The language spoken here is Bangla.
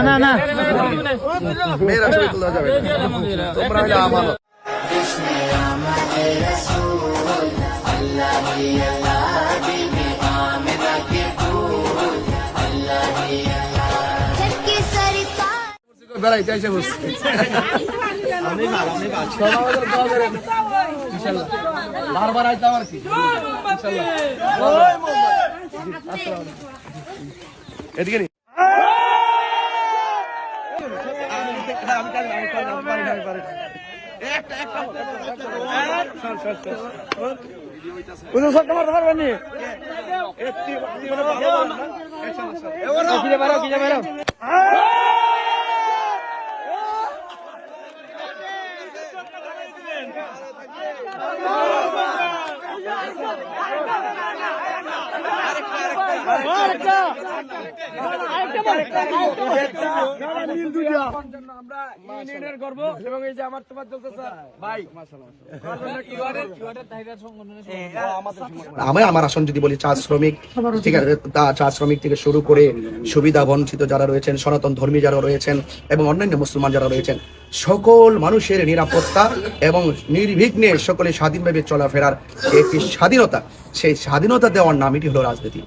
না না মেয়েরা ছবি তোলা যাবে তোমরা হলে আমার বেড়াইতে এসে বসছি বারবার আইতাম আর কি এদিকে নি আমার আসন যদি বলি চা শ্রমিক, ঠিক আছে, চা শ্রমিক থেকে শুরু করে সুবিধা বঞ্চিত যারা রয়েছেন, সনাতন ধর্মী যারা রয়েছেন এবং অন্যান্য মুসলমান যারা রয়েছেন, সকল মানুষের নিরাপত্তা এবং নির্বিঘ্নে সকলে স্বাধীনভাবে চলাফেরার একটি স্বাধীনতা, সেই স্বাধীনতা দেওয়ার নামই হলো রাজনীতি।